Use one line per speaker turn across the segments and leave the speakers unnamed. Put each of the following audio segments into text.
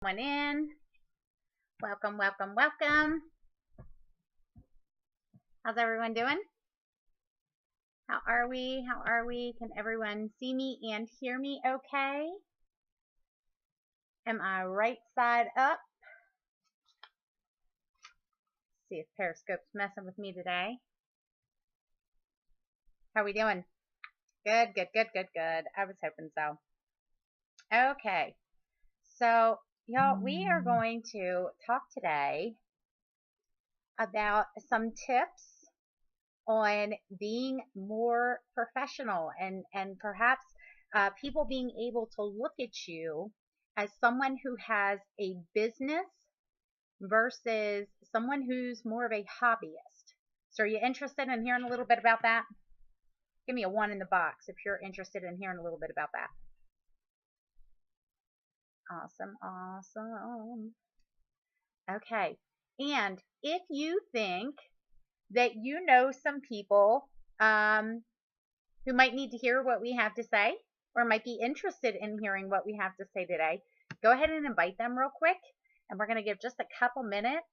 one in. Welcome, welcome, welcome. How's everyone doing? How are we? How are we? Can everyone see me and hear me okay? Am I right side up? See if Periscope's messing with me today. How are we doing? Good, good, good, good, good. I was hoping so. Okay. So, y'all, we are going to talk today about some tips on being more professional and perhaps people being able to look at you as someone who has a business versus someone who's more of a hobbyist. So are you interested in hearing a little bit about that? Give me a 1 in the box if you're interested in hearing a little bit about that. Awesome, awesome. Okay. And if you think that you know some people who might need to hear what we have to say or might be interested in hearing what we have to say today, go ahead and invite them real quick. And we're going to give just a couple minutes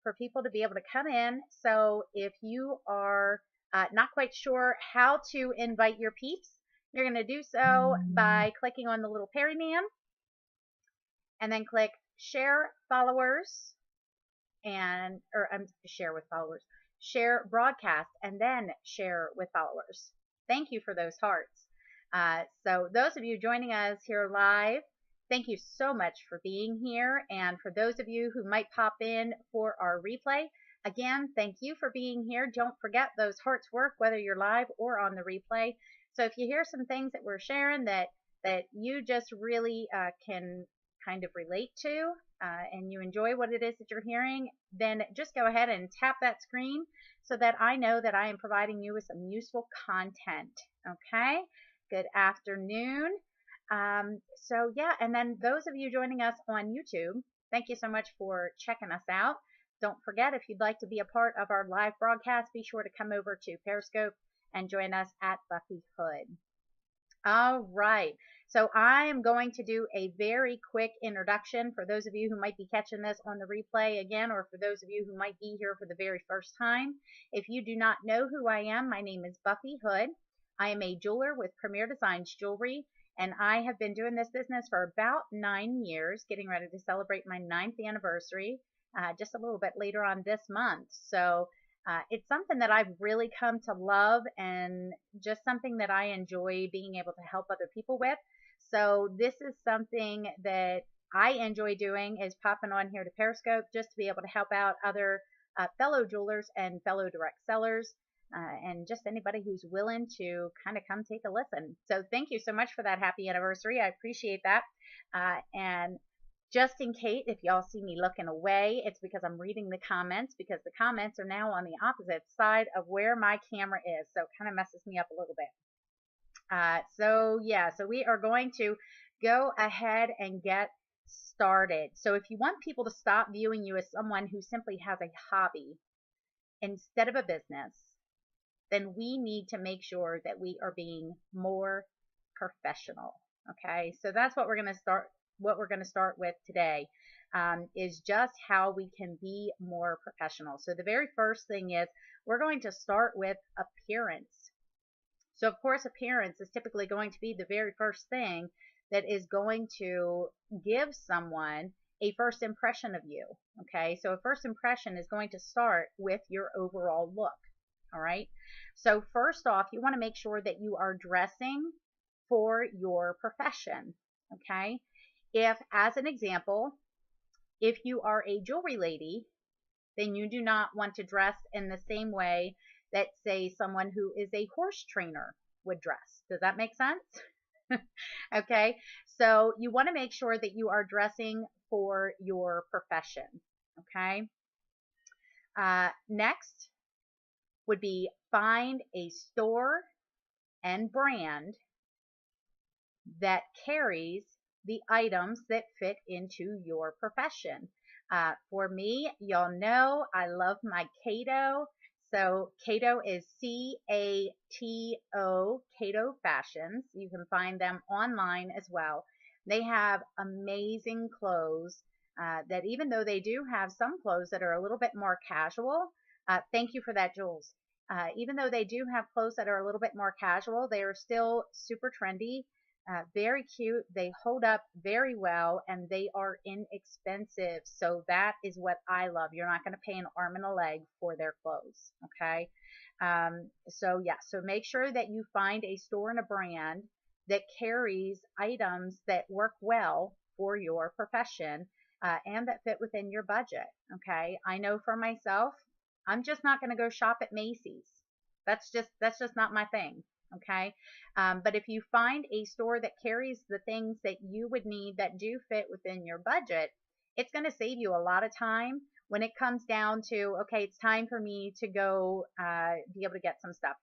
for people to be able to come in. So if you are not quite sure how to invite your peeps, you're going to do so by clicking on the little Perryman and then click share followers share with followers, share broadcast, and then share with followers. Thank you for those hearts. So those of you joining us here live, thank you so much for being here. And for those of you who might pop in for our replay, again, thank you for being here. Don't forget those hearts work whether you're live or on the replay. So if you hear some things that we're sharing that you just really can kind of relate to, and you enjoy what it is that you're hearing, then just go ahead and tap that screen so that I know that I am providing you with some useful content. Okay, good afternoon. So yeah, and then those of you joining us on YouTube, thank you so much for checking us out. Don't forget, if you'd like to be a part of our live broadcast, be sure to come over to Periscope and join us at Buffy Hood. All right. So I am going to do a very quick introduction for those of you who might be catching this on the replay again, or for those of you who might be here for the very first time. If you do not know who I am, my name is Buffy Hood. I am a jeweler with Premier Designs Jewelry, and I have been doing this business for about 9 years, getting ready to celebrate my 9th anniversary just a little bit later on this month. So it's something that I've really come to love and just something that I enjoy being able to help other people with. So this is something that I enjoy doing, is popping on here to Periscope just to be able to help out other fellow jewelers and fellow direct sellers and just anybody who's willing to kind of come take a listen. So thank you so much for that happy anniversary. I appreciate that. And just in case, if y'all see me looking away, it's because I'm reading the comments, because the comments are now on the opposite side of where my camera is. So it kind of messes me up a little bit. So we are going to go ahead and get started. So if you want people to stop viewing you as someone who simply has a hobby instead of a business, then we need to make sure that we are being more professional. Okay, so that's what we're going to start. What we're going to start with today is just how we can be more professional. So the very first thing is we're going to start with appearance. So of course, appearance is typically going to be the very first thing that is going to give someone a first impression of you. Okay, so a first impression is going to start with your overall look. All right, so first off, you want to make sure that you are dressing for your profession. Okay, if, as an example, if you are a jewelry lady, then you do not want to dress in the same way that, say, someone who is a horse trainer would dress. Does that make sense? Okay, so you want to make sure that you are dressing for your profession. Okay, next would be find a store and brand that carries the items that fit into your profession. For me, y'all know I love my Cato. So Cato is C-A-T-O, Cato Fashions. You can find them online as well. They have amazing clothes that even though they do have some clothes that are a little bit more casual, thank you for that, Jules. Even though they do have clothes that are a little bit more casual, they are still super trendy, very cute. They hold up very well and they are inexpensive. So that is what I love. You're not going to pay an arm and a leg for their clothes. Okay. So yeah, so make sure that you find a store and a brand that carries items that work well for your profession, and that fit within your budget. Okay. I know for myself, I'm just not going to go shop at Macy's. That's just not my thing. Okay. But if you find a store that carries the things that you would need that do fit within your budget, it's going to save you a lot of time when it comes down to, okay, it's time for me to go be able to get some stuff.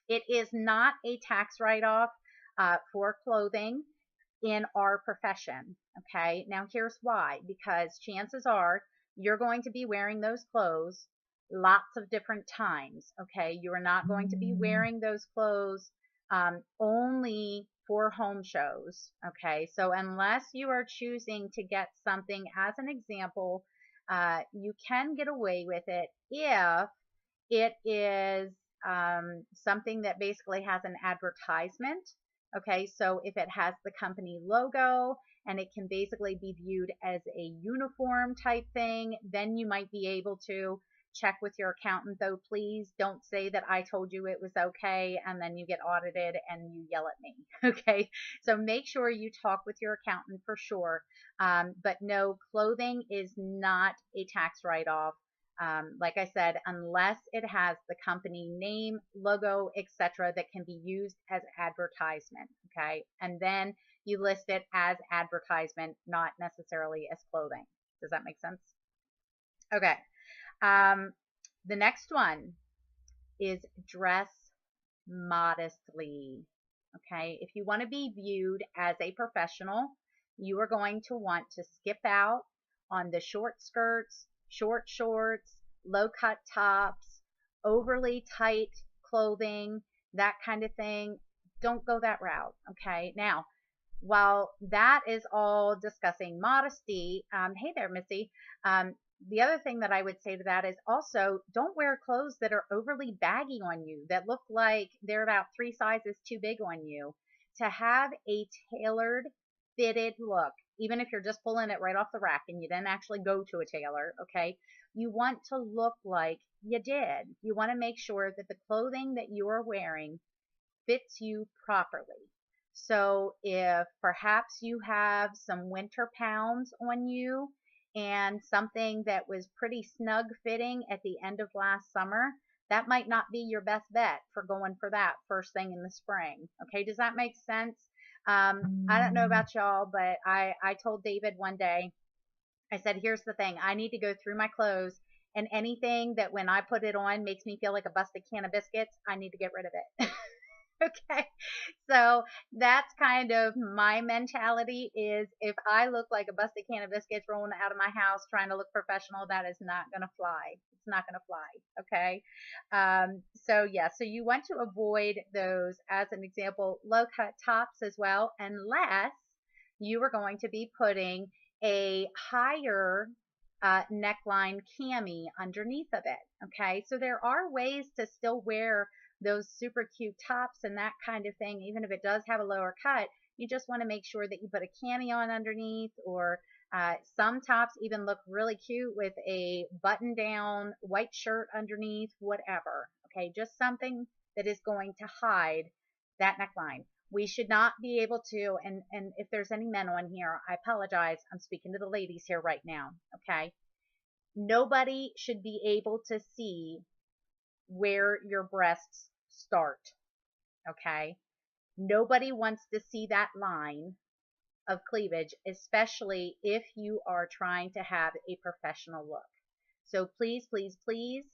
It is not a tax write-off for clothing in our profession. Okay. Now here's why, because chances are you're going to be wearing those clothes lots of different times. Okay. You are not going to be wearing those clothes only for home shows. Okay. So unless you are choosing to get something as an example, you can get away with it if it is something that basically has an advertisement. Okay, so if it has the company logo and it can basically be viewed as a uniform type thing, then you might be able to check with your accountant, though please don't say that I told you it was okay and then you get audited and you yell at me. Okay, so make sure you talk with your accountant for sure. But no, clothing is not a tax write-off. Like I said, unless it has the company name, logo, etc., that can be used as advertisement. Okay, and then you list it as advertisement, not necessarily as clothing. Does that make sense? Okay. The next one is dress modestly. Okay, if you want to be viewed as a professional, you are going to want to skip out on the short skirts, short shorts, low cut tops, overly tight clothing, that kind of thing. Don't go that route. Okay, now while that is all discussing modesty, hey there, Missy. The other thing that I would say to that is also don't wear clothes that are overly baggy on you, that look like they're about 3 sizes too big on you. To have a tailored, fitted look, even if you're just pulling it right off the rack and you didn't actually go to a tailor, okay, you want to look like you did. You want to make sure that the clothing that you are wearing fits you properly. So if perhaps you have some winter pounds on you and something that was pretty snug fitting at the end of last summer, that might not be your best bet for going for that first thing in the spring. Okay, does that make sense? I don't know about y'all, but I told David one day, I said, here's the thing. I need to go through my clothes, and anything that when I put it on makes me feel like a busted can of biscuits, I need to get rid of it. Okay, so that's kind of my mentality is if I look like a busted can of biscuits rolling out of my house trying to look professional, that is not going to fly. It's not going to fly. Okay. So yeah, so you want to avoid those, as an example, low cut tops as well, unless you are going to be putting a higher neckline cami underneath of it. Okay. So there are ways to still wear those super cute tops and that kind of thing, even if it does have a lower cut. You just want to make sure that you put a cami on underneath, or some tops even look really cute with a button down white shirt underneath, whatever. Okay, just something that is going to hide that neckline. We should not be able to, and if there's any men on here, I apologize. I'm speaking to the ladies here right now. Okay, nobody should be able to see where your breasts start. Okay. Nobody wants to see that line of cleavage, especially if you are trying to have a professional look. So please, please, please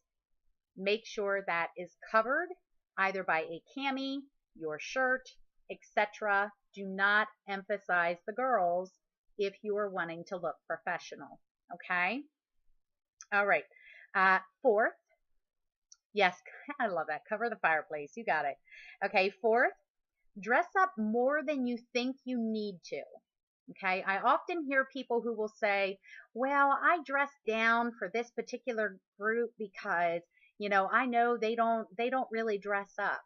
make sure that is covered either by a cami, your shirt, etc. Do not emphasize the girls if you are wanting to look professional. Okay. All right. Fourth, yes, I love that. Cover the fireplace. You got it. Okay, fourth, dress up more than you think you need to. Okay. I often hear people who will say, well, I dress down for this particular group because, I know they don't really dress up.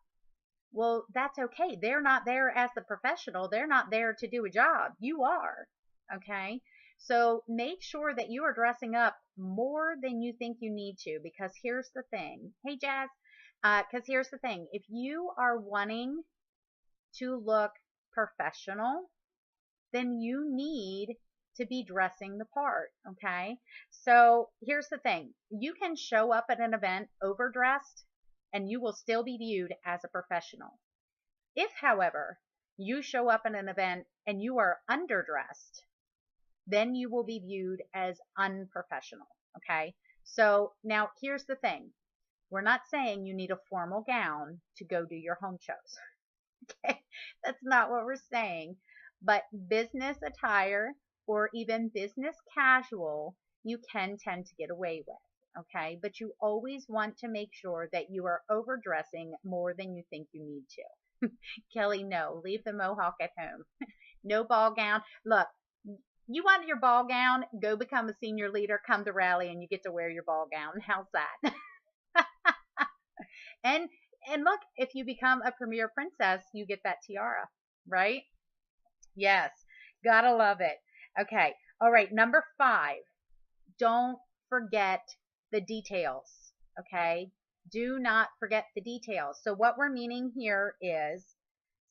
Well, that's okay. They're not there as the professional. They're not there to do a job. You are. Okay. So make sure that you are dressing up more than you think you need to, because here's the thing. Hey, Jazz, because here's the thing. If you are wanting to look professional, then you need to be dressing the part. Okay. So here's the thing. You can show up at an event overdressed and you will still be viewed as a professional. If, however, you show up at an event and you are underdressed, then you will be viewed as unprofessional. Okay. So now here's the thing. We're not saying you need a formal gown to go do your home shows. Okay. That's not what we're saying. But business attire or even business casual, you can tend to get away with. Okay. But you always want to make sure that you are overdressing more than you think you need to. Kelly, no, leave the mohawk at home. No ball gown. Look, you want your ball gown, go become a senior leader, come to rally, and you get to wear your ball gown. How's that? and and look, if you become a premier princess, you get that tiara, right? Yes, gotta love it. Okay, all right. Number 5, don't forget the details. Okay, do not forget the details. So what we're meaning here is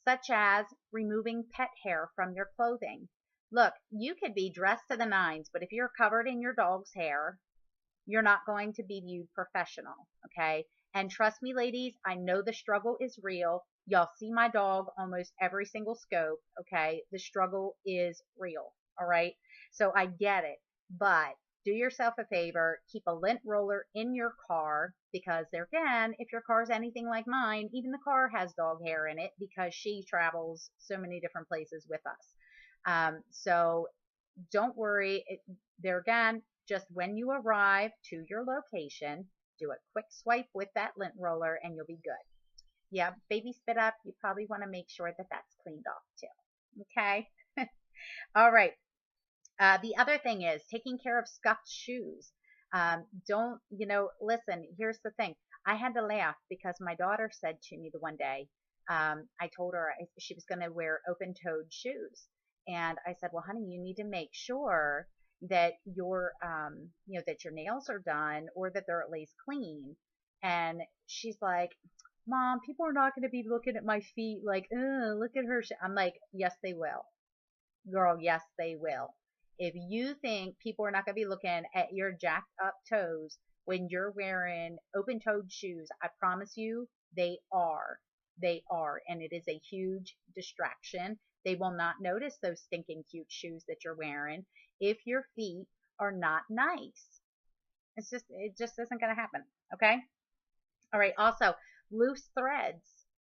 such as removing pet hair from your clothing. Look, you could be dressed to the nines, but if you're covered in your dog's hair, you're not going to be viewed professional. Okay. And trust me, ladies, I know the struggle is real. Y'all see my dog almost every single scope. Okay. The struggle is real. All right. So I get it, but do yourself a favor, keep a lint roller in your car, because there again, if your car is anything like mine, even the car has dog hair in it because she travels so many different places with us. So don't worry. There again, just when you arrive to your location, do a quick swipe with that lint roller and you'll be good. Yeah, baby spit up. You probably want to make sure that that's cleaned off too. Okay. All right. The other thing is taking care of scuffed shoes. Don't, listen, here's the thing. I had to laugh because my daughter said to me the one day, I told her she was going to wear open-toed shoes. And I said, well, honey, you need to make sure that that your nails are done or that they're at least clean. And she's like, Mom, people are not going to be looking at my feet like, look at her. I'm like, yes, they will. Girl, yes, they will. If you think people are not going to be looking at your jacked up toes when you're wearing open toed shoes, I promise you they are. They are. And it is a huge distraction. They will not notice those stinking cute shoes that you're wearing if your feet are not nice. It just isn't going to happen. Okay. All right. Also, loose threads.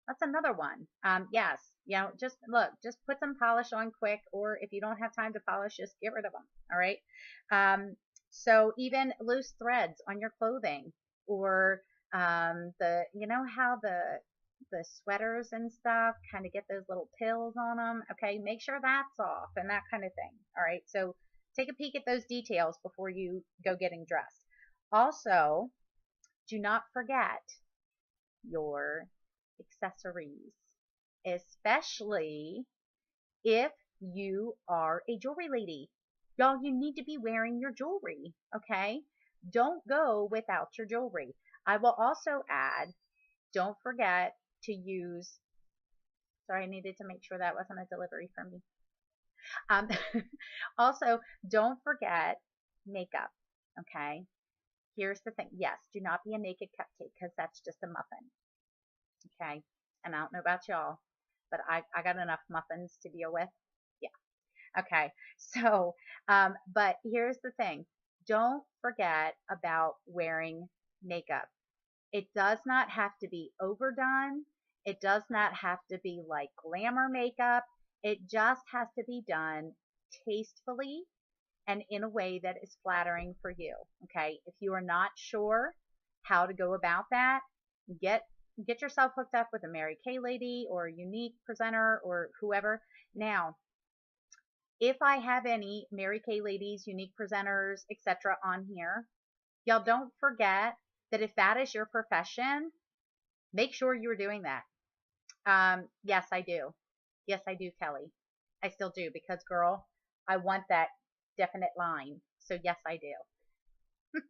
That's another one. Yes. Just look, just put some polish on quick, or if you don't have time to polish, just get rid of them. All right. So even loose threads on your clothing, or how the sweaters and stuff kind of get those little pills on them. Okay. Make sure that's off and that kind of thing. All right. So take a peek at those details before you go getting dressed. Also, do not forget your accessories, especially if you are a jewelry lady. Y'all, you need to be wearing your jewelry, okay? Don't go without your jewelry. I will also add, don't forget to use, sorry, I needed to make sure that wasn't a delivery for me. Also, don't forget makeup, okay? Here's the thing. Yes, do not be a naked cupcake because that's just a muffin. Okay. And I don't know about y'all, but I got enough muffins to deal with. Yeah. Okay. So, but here's the thing. Don't forget about wearing makeup. It does not have to be overdone. It does not have to be like glamour makeup. It just has to be done tastefully and in a way that is flattering for you. Okay. If you are not sure how to go about that, get yourself hooked up with a Mary Kay lady or a unique presenter or whoever. Now, if I have any Mary Kay ladies, unique presenters, etc. on here, y'all don't forget that if that is your profession, make sure you're doing that. Yes, I do. Yes, I do, Kelly. I still do because, girl, I want that definite line. So yes, I do.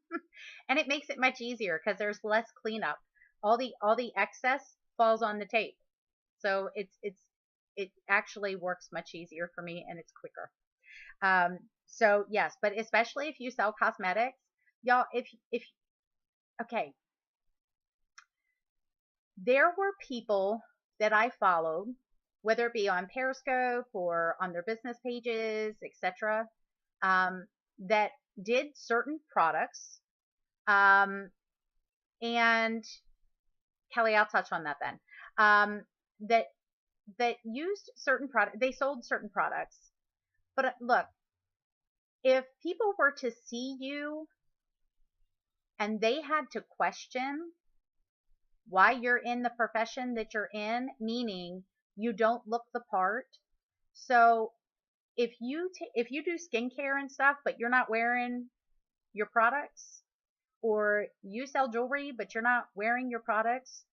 And it makes it much easier because there's less cleanup. All the excess falls on the tape. So it actually works much easier for me and it's quicker. So yes, but especially if you sell cosmetics, y'all, if okay, there were people that I followed, whether it be on Periscope or on their business pages, etc., that did certain products. And Kelly, I'll touch on that then. That used certain product, they sold certain products. But look, if people were to see you and they had to question why you're in the profession that you're in, meaning you don't look the part. So if you do skincare and stuff, but you're not wearing your products, or you sell jewelry but you're not wearing your products,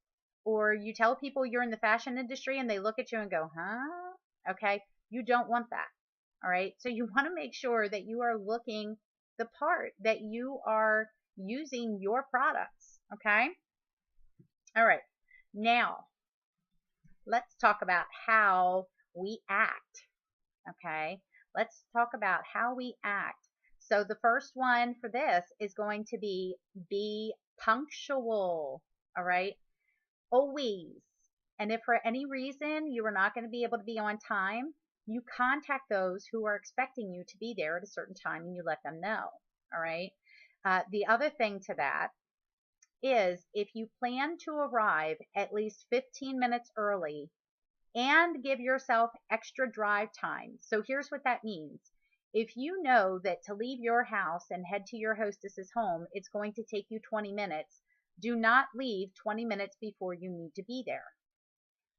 or you tell people you're in the fashion industry and they look at you and go, huh? Okay, you don't want that. All right, so you want to make sure that you are looking the part, that you are using your products. Okay. All right, now let's talk about how we act. Okay, let's talk about how we act. So the first one for this is going to be punctual. All right, always. And if for any reason you are not going to be able to be on time, you contact those who are expecting you to be there at a certain time and you let them know. All right. The other thing to that is if you plan to arrive at least 15 minutes early and give yourself extra drive time. So here's what that means. If you know that to leave your house and head to your hostess's home, it's going to take you 20 minutes, do not leave 20 minutes before you need to be there.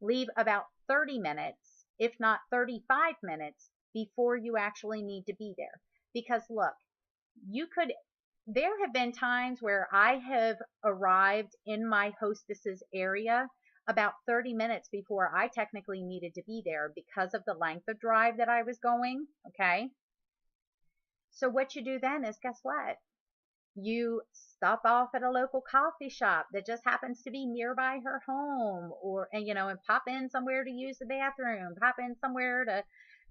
Leave about 30 minutes, if not 35 minutes, before you actually need to be there. Because look, there have been times where I have arrived in my hostess's area about 30 minutes before I technically needed to be there because of the length of drive that I was going. Okay. So what you do then is, guess what? You stop off at a local coffee shop that just happens to be nearby her home, and pop in somewhere to use the bathroom, pop in somewhere to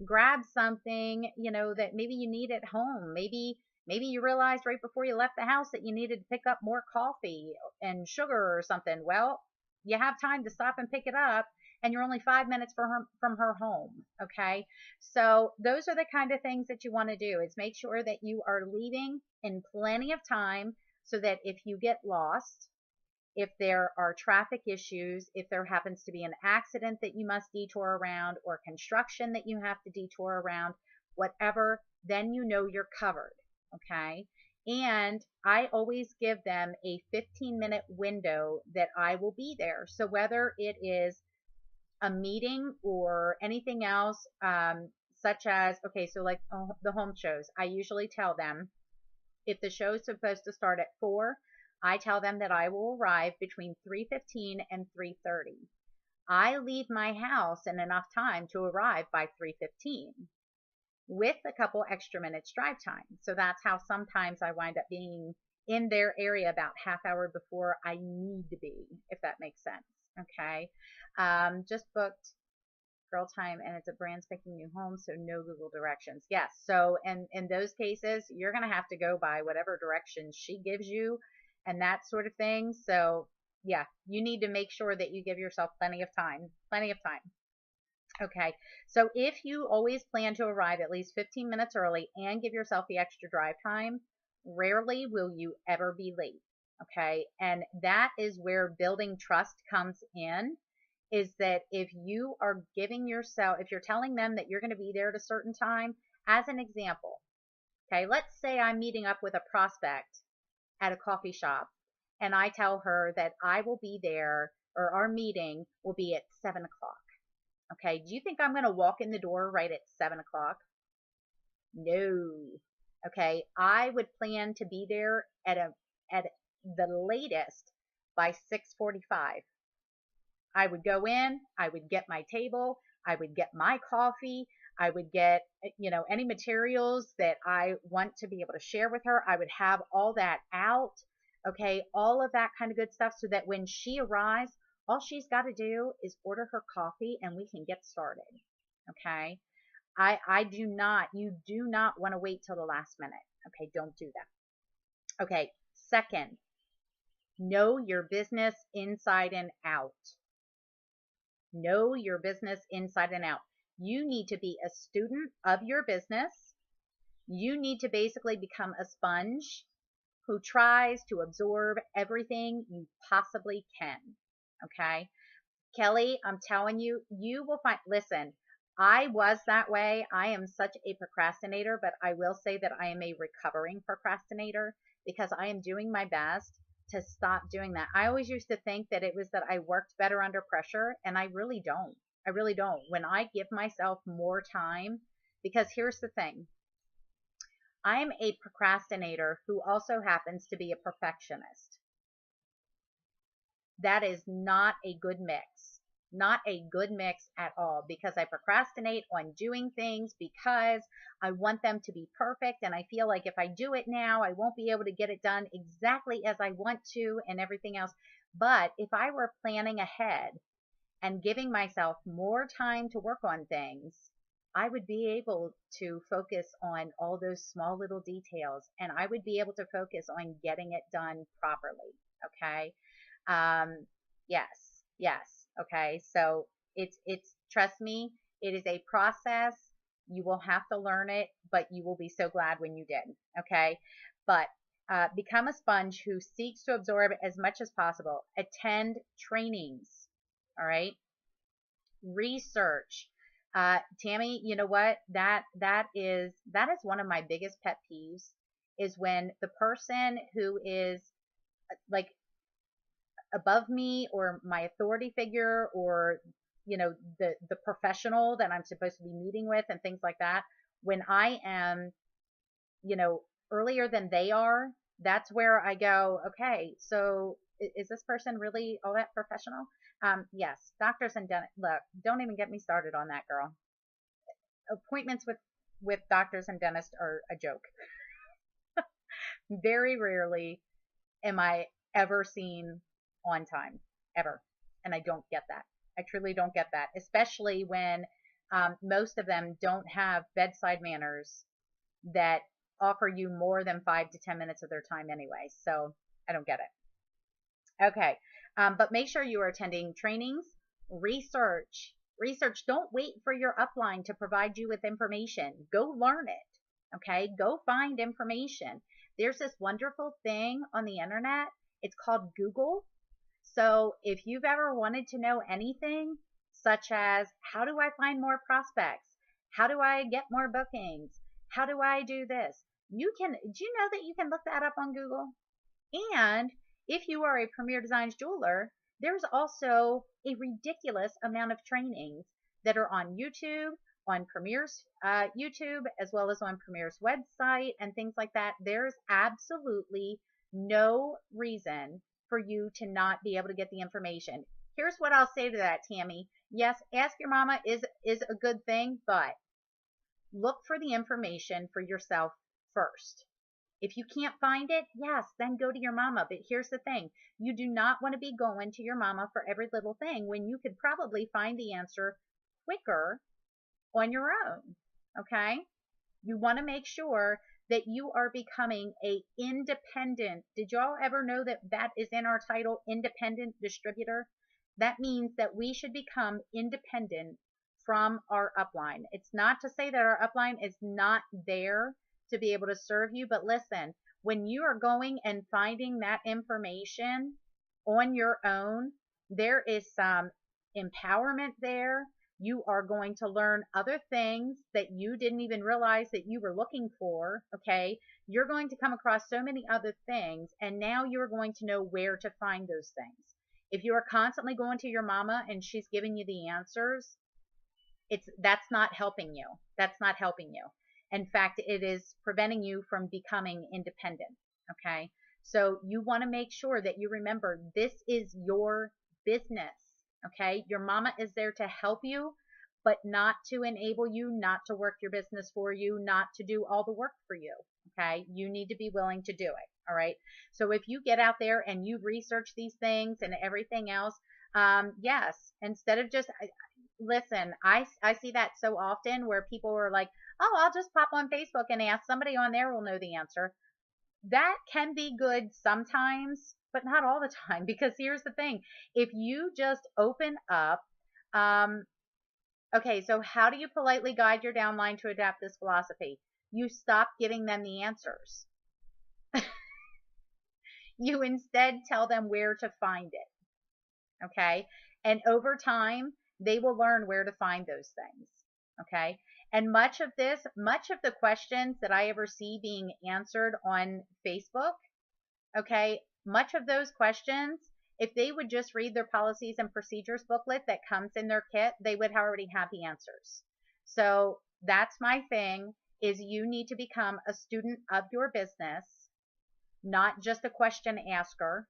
grab something, that maybe you need at home. Maybe you realized right before you left the house that you needed to pick up more coffee and sugar or something. Well, you have time to stop and pick it up, and you're only 5 minutes from her home. Okay. So those are the kind of things that you want to do, is make sure that you are leaving in plenty of time so that if you get lost, if there are traffic issues, if there happens to be an accident that you must detour around, or construction that you have to detour around, whatever, then you know you're covered. Okay. And I always give them a 15-minute window that I will be there. So whether it is a meeting or anything else, such as, okay, so like the home shows, I usually tell them if the show is supposed to start at 4, I tell them that I will arrive between 3:15 and 3:30. I leave my house in enough time to arrive by 3:15 with a couple extra minutes drive time. So that's how sometimes I wind up being in their area about half hour before I need to be, if that makes sense. Okay. Just booked girl time and it's a brand spanking new home, so no Google directions. Yes. So in those cases, you're going to have to go by whatever directions she gives you and that sort of thing. So yeah, you need to make sure that you give yourself plenty of time. Okay. So if you always plan to arrive at least 15 minutes early and give yourself the extra drive time, rarely will you ever be late. Okay. And that is where building trust comes in, is that if you are if you're telling them that you're going to be there at a certain time, as an example, okay, let's say I'm meeting up with a prospect at a coffee shop and I tell her that I will be there, or our meeting will be at 7 o'clock. Okay, do you think I'm going to walk in the door right at 7 o'clock? No. Okay. I would plan to be there at the latest by 6:45. I would go in, I would get my table, I would get my coffee, I would get, any materials that I want to be able to share with her. I would have all that out. Okay. All of that kind of good stuff so that when she arrives, all she's got to do is order her coffee and we can get started. Okay. You do not want to wait till the last minute. Okay. Don't do that. Okay. Second, know your business inside and out. Know your business inside and out. You need to be a student of your business. You need to basically become a sponge who tries to absorb everything you possibly can. Okay. Kelly, I'm telling you, you will find, listen, I was that way. I am such a procrastinator, but I will say that I am a recovering procrastinator because I am doing my best to stop doing that. I always used to think that it was that I worked better under pressure, and I really don't. I really don't. When I give myself more time, because here's the thing. I'm a procrastinator who also happens to be a perfectionist. That is not a good mix. Not a good mix at all, because I procrastinate on doing things because I want them to be perfect. And I feel like if I do it now, I won't be able to get it done exactly as I want to and everything else. But if I were planning ahead and giving myself more time to work on things, I would be able to focus on all those small little details, and I would be able to focus on getting it done properly. Okay. Yes, yes. Okay. So it's, trust me, it is a process. You will have to learn it, but you will be so glad when you did. Okay. But, become a sponge who seeks to absorb as much as possible. Attend trainings. All right. Research. Tammy, you know what? That is one of my biggest pet peeves, is when the person who is like above me or my authority figure, or the professional that I'm supposed to be meeting with and things like that, when I am earlier than they are, that's where I go, okay, so is this person really all that professional? Yes, doctors and dentists. Look, don't even get me started on that, girl. Appointments with doctors and dentists are a joke. Very rarely am I ever seen on time, ever. And I don't get that. I truly don't get that, especially when most of them don't have bedside manners that offer you more than 5 to 10 minutes of their time anyway. So I don't get it. Okay. But make sure you are attending trainings. Research. Don't wait for your upline to provide you with information. Go learn it. Okay. Go find information. There's this wonderful thing on the internet. It's called Google. So if you've ever wanted to know anything, such as how do I find more prospects? How do I get more bookings? How do I do this? Do you know that you can look that up on Google? And if you are a Premier Designs jeweler, there's also a ridiculous amount of trainings that are on YouTube, on Premier's YouTube, as well as on Premier's website and things like that. There's absolutely no reason for you to not be able to get the information. Here's what I'll say to that, Tammy. Yes, ask your mama is a good thing, but look for the information for yourself first. If you can't find it, yes, then go to your mama. But here's the thing. You do not want to be going to your mama for every little thing when you could probably find the answer quicker on your own. Okay? You want to make sure that you are becoming a independent. Did y'all ever know that that is in our title, independent distributor? That means that we should become independent from our upline. It's not to say that our upline is not there to be able to serve you, but listen, when you are going and finding that information on your own, there is some empowerment there. You are going to learn other things that you didn't even realize that you were looking for. Okay. You're going to come across so many other things, and now you're going to know where to find those things. If you are constantly going to your mama and she's giving you the answers, that's not helping you. That's not helping you. In fact, it is preventing you from becoming independent. Okay. So you want to make sure that you remember this is your business. Okay. Your mama is there to help you, but not to enable you, not to work your business for you, not to do all the work for you. Okay. You need to be willing to do it. All right. So if you get out there and you research these things and everything else, yes, instead of just, listen, I see that so often where people are like, oh, I'll just pop on Facebook and ask, somebody on there will know the answer. That can be good sometimes, but not all the time, because here's the thing. If you just open up, okay, so how do you politely guide your downline to adapt this philosophy? You stop giving them the answers. You instead tell them where to find it. Okay. And over time, they will learn where to find those things. Okay. And much of the questions that I ever see being answered on Facebook, okay, much of those questions, if they would just read their policies and procedures booklet that comes in their kit, they would already have the answers. So that's my thing, is you need to become a student of your business, not just a question asker,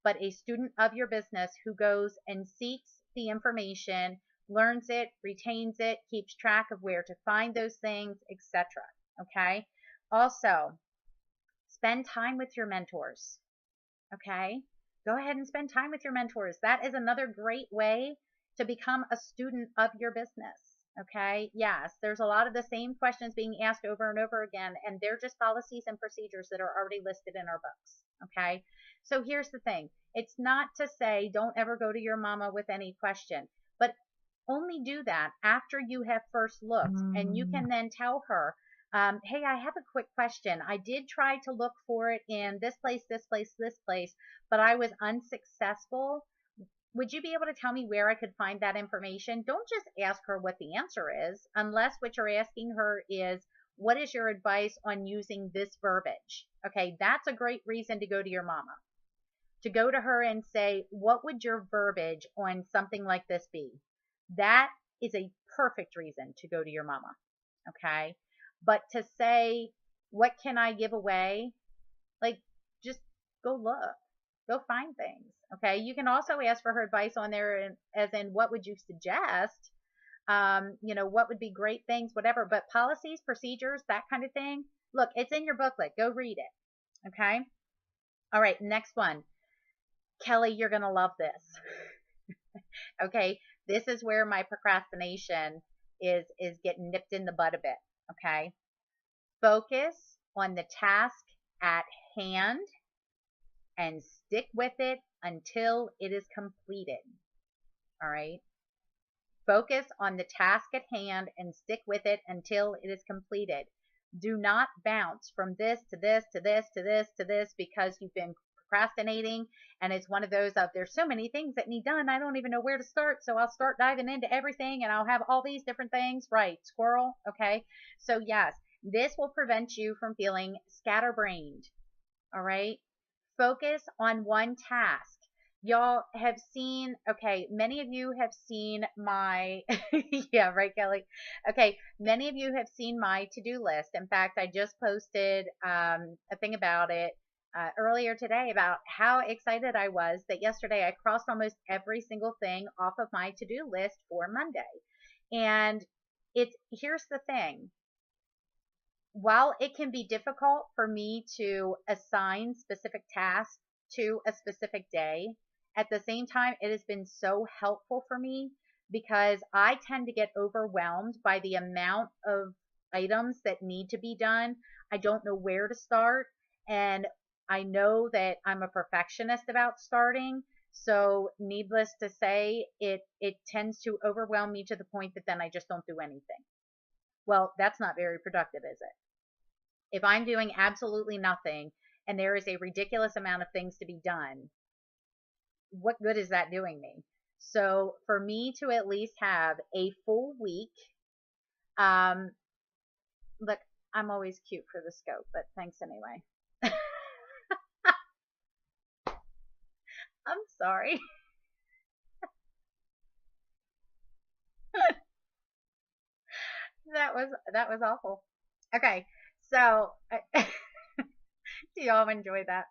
but a student of your business who goes and seeks the information, learns it, retains it, keeps track of where to find those things, etc. Okay. Also, spend time with your mentors. Okay. Go ahead and spend time with your mentors. That is another great way to become a student of your business. Okay. Yes, there's a lot of the same questions being asked over and over again, and they're just policies and procedures that are already listed in our books. Okay. So here's the thing. It's not to say don't ever go to your mama with any question, but only do that after you have first looked, and you can then tell her, hey, I have a quick question. I did try to look for it in this place, this place, this place, but I was unsuccessful. Would you be able to tell me where I could find that information? Don't just ask her what the answer is, unless what you're asking her is, what is your advice on using this verbiage? Okay, that's a great reason to go to your mama. To go to her and say, what would your verbiage on something like this be? That is a perfect reason to go to your mama. Okay. But to say, what can I give away? Like, just go look, go find things. Okay. You can also ask for her advice on there, as in, what would you suggest? What would be great things, whatever. But policies, procedures, that kind of thing. Look, it's in your booklet. Go read it. Okay. All right. Next one. Kelly, you're going to love this. Okay. This is where my procrastination is getting nipped in the bud a bit. Okay. Focus on the task at hand and stick with it until it is completed. All right. Focus on the task at hand and stick with it until it is completed. Do not bounce from this to this to this to this to this because you've been procrastinating, and it's one of those of, there's so many things that need done, I don't even know where to start, so I'll start diving into everything and I'll have all these different things. Right, squirrel. Okay. So yes, this will prevent you from feeling scatterbrained. All right. Focus on one task. Y'all have seen, okay, many of you have seen my, yeah, right, Kelly. Okay, many of you have seen my to-do list. In fact, I just posted a thing about it earlier today about how excited I was that yesterday I crossed almost every single thing off of my to-do list for Monday. And here's the thing. While it can be difficult for me to assign specific tasks to a specific day, at the same time, it has been so helpful for me because I tend to get overwhelmed by the amount of items that need to be done. I don't know where to start, and I know that I'm a perfectionist about starting. So needless to say, it tends to overwhelm me to the point that then I just don't do anything. Well, that's not very productive, is it? If I'm doing absolutely nothing and there is a ridiculous amount of things to be done, what good is that doing me? So for me to at least have a full week, look, I'm always cute for the scope, but thanks anyway. I'm sorry. That was awful. Okay. So, do y'all enjoy that?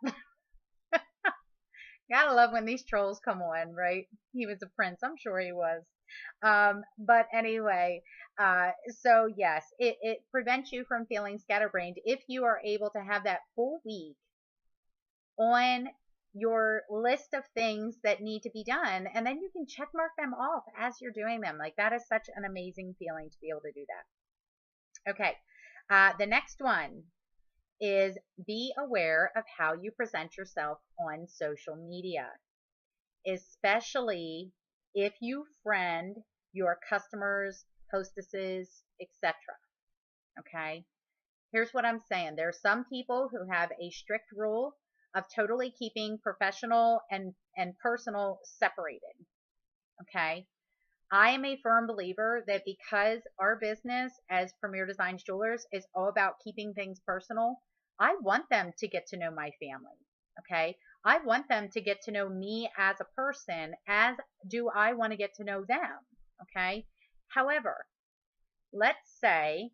Gotta love when these trolls come on, right? He was a prince. I'm sure he was. But anyway, so yes, it prevents you from feeling scatterbrained if you are able to have that full week on your list of things that need to be done. And then you can check mark them off as you're doing them. Like that is such an amazing feeling to be able to do that. Okay. The next one is be aware of how you present yourself on social media, especially if you friend your customers, hostesses, etc. Okay. Here's what I'm saying. There are some people who have a strict rule of totally keeping professional and personal separated. Okay. I am a firm believer that because our business as Premier Designs Jewelers is all about keeping things personal, I want them to get to know my family. Okay. I want them to get to know me as a person, as do I want to get to know them. Okay. However, let's say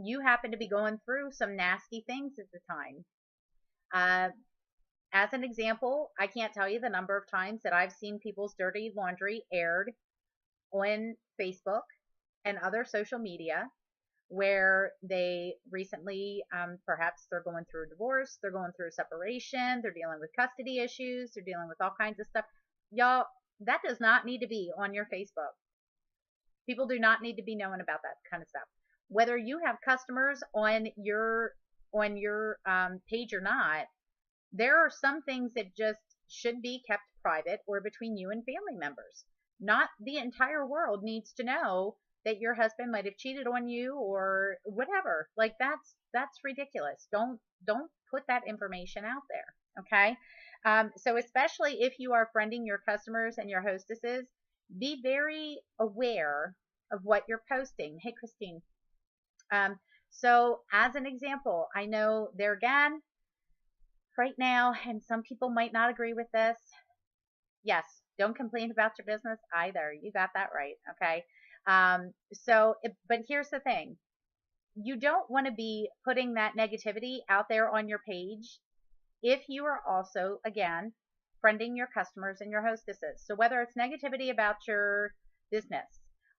you happen to be going through some nasty things at the time. As an example, I can't tell you the number of times that I've seen people's dirty laundry aired on Facebook and other social media where they recently, perhaps they're going through a divorce, they're going through a separation, they're dealing with custody issues, they're dealing with all kinds of stuff. Y'all, that does not need to be on your Facebook. People do not need to be knowing about that kind of stuff. Whether you have customers on your page or not, there are some things that just should be kept private or between you and family members. Not the entire world needs to know that your husband might have cheated on you or whatever. Like that's ridiculous. Don't put that information out there. Okay. So especially if you are friending your customers and your hostesses, be very aware of what you're posting. Hey, Christine. So as an example, I know there again, right now, and some people might not agree with this. Yes, don't complain about your business either. You got that right. Okay. But here's the thing. You don't want to be putting that negativity out there on your page if you are also, again, friending your customers and your hostesses. So whether it's negativity about your business,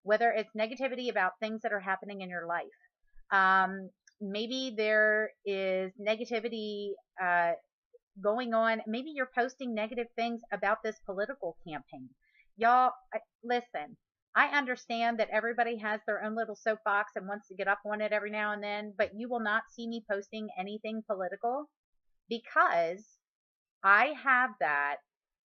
whether it's negativity about things that are happening in your life, maybe there is negativity going on. Maybe you're posting negative things about this political campaign. Y'all, listen, I understand that everybody has their own little soapbox and wants to get up on it every now and then, but you will not see me posting anything political because I have that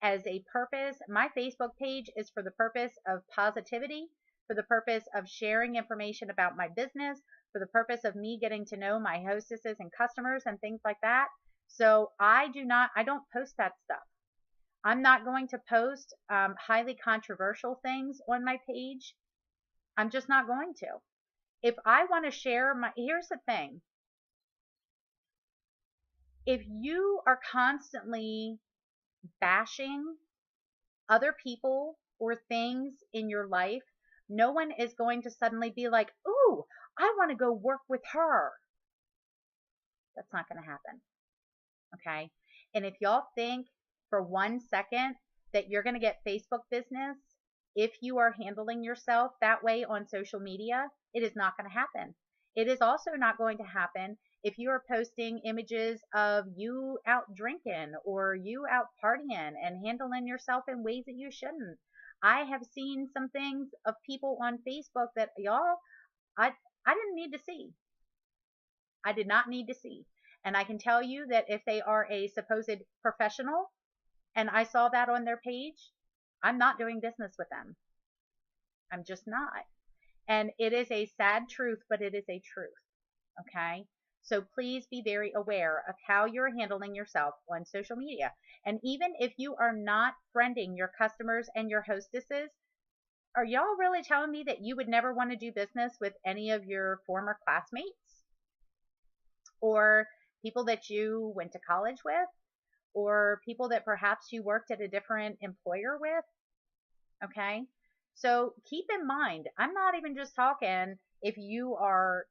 as a purpose. My Facebook page is for the purpose of positivity, for the purpose of sharing information about my business, for the purpose of me getting to know my hostesses and customers and things like that. So I don't post that stuff. I'm not going to post highly controversial things on my page. I'm just not going to. If I want to share here's the thing. If you are constantly bashing other people or things in your life, no one is going to suddenly be like, ooh, I want to go work with her. That's not going to happen. Okay. And if y'all think for 1 second that you're going to get Facebook business if you are handling yourself that way on social media, it is not going to happen. It is also not going to happen if you are posting images of you out drinking or you out partying and handling yourself in ways that you shouldn't. I have seen some things of people on Facebook that y'all, I didn't need to see. I did not need to see. And I can tell you that if they are a supposed professional and I saw that on their page, I'm not doing business with them. I'm just not. And it is a sad truth, but it is a truth. Okay. So please be very aware of how you're handling yourself on social media. And even if you are not friending your customers and your hostesses, are y'all really telling me that you would never want to do business with any of your former classmates or people that you went to college with or people that perhaps you worked at a different employer with? Okay. So keep in mind, I'm not even just talking if you are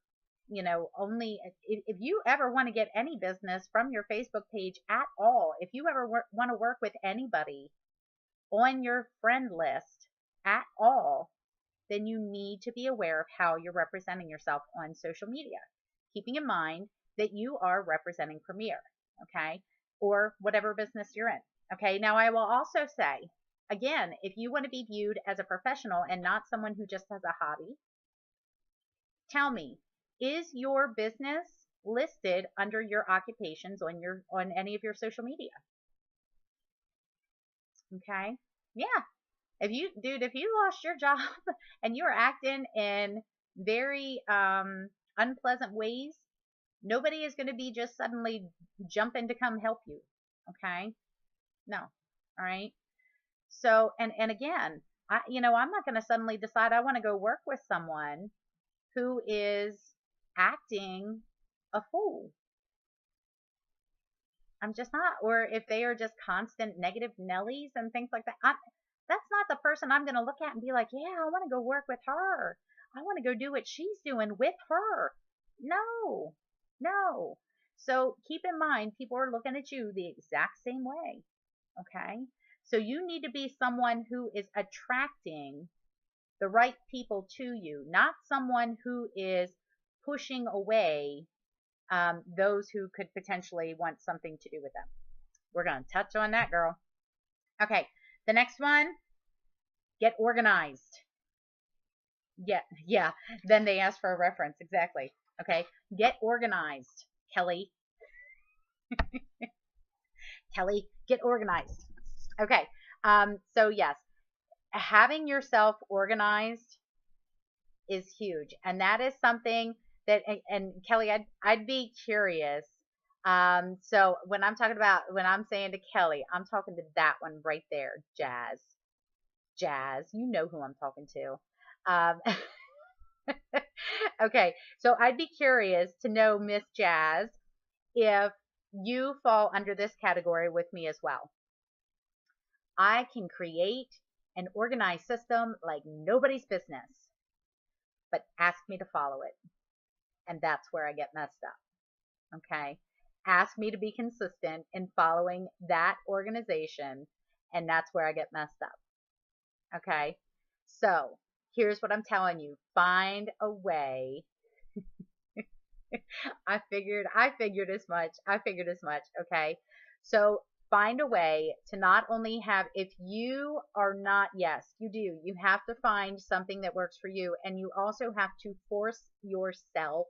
only if you ever want to get any business from your Facebook page at all, if you ever want to work with anybody on your friend list at all, then you need to be aware of how you're representing yourself on social media, keeping in mind that you are representing Premier, okay, or whatever business you're in. Okay, now I will also say, again, if you want to be viewed as a professional and not someone who just has a hobby, tell me, is your business listed under your occupations on any of your social media? Okay, yeah. If you lost your job and you're acting in very unpleasant ways, nobody is going to be just suddenly jumping to come help you. Okay, no. All right. So, and again, I'm not going to suddenly decide I want to go work with someone who is acting a fool. I'm just not. Or if they are just constant negative Nellies and things like that, that's not the person I'm going to look at and be like, yeah, I want to go work with her. I want to go do what she's doing with her. No, no. So keep in mind, people are looking at you the exact same way. Okay. So you need to be someone who is attracting the right people to you, not someone who is pushing away those who could potentially want something to do with them. We're going to touch on that, girl. Okay. The next one, get organized. Yeah. Then they ask for a reference. Exactly. Okay. Get organized, Kelly. Kelly, get organized. Okay. So yes, having yourself organized is huge. And that is something that, and Kelly, I'd be curious. So when I'm saying to Kelly, I'm talking to that one right there, Jazz, you know who I'm talking to. Okay. So I'd be curious to know, Miss Jazz, if you fall under this category with me as well. I can create an organized system like nobody's business, but ask me to follow it. And that's where I get messed up. Okay. Ask me to be consistent in following that organization, and that's where I get messed up. Okay. So here's what I'm telling you. Find a way. I figured as much. Okay. So find a way to not only have, if you are not, yes, you do. You have to find something that works for you. And you also have to force yourself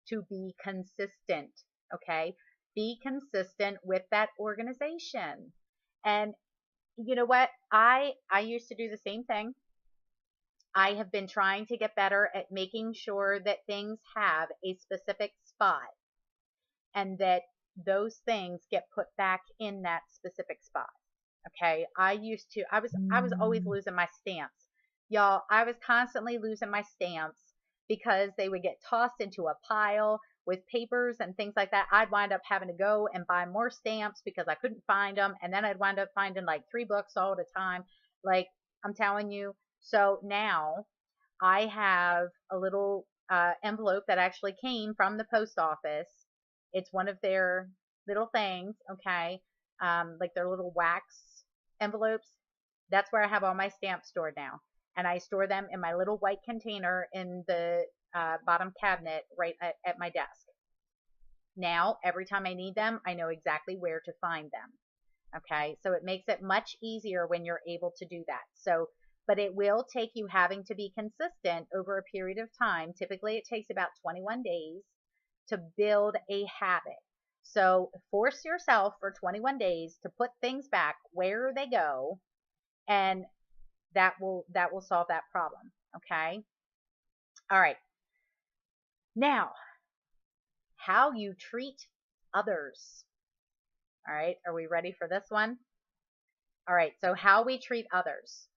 to be consistent. Okay. Be consistent with that organization. And you know what? I used to do the same thing. I have been trying to get better at making sure that things have a specific spot and that those things get put back in that specific spot. Okay. I was always losing my stamps. Y'all, I was constantly losing my stamps because they would get tossed into a pile with papers and things like that. I'd wind up having to go and buy more stamps because I couldn't find them. And then I'd wind up finding like 3 books all the time. Like, I'm telling you. So now I have a little envelope that actually came from the post office. It's one of their little things, okay? Like their little wax envelopes. That's where I have all my stamps stored now. And I store them in my little white container in the bottom cabinet right at my desk. Now, every time I need them, I know exactly where to find them. Okay, so it makes it much easier when you're able to do that. So, but it will take you having to be consistent over a period of time. Typically, it takes about 21 days to build a habit. So force yourself for 21 days to put things back where they go, and that will solve that problem. Okay. All right. Now, how you treat others. All right. Are we ready for this one? All right. So how we treat others.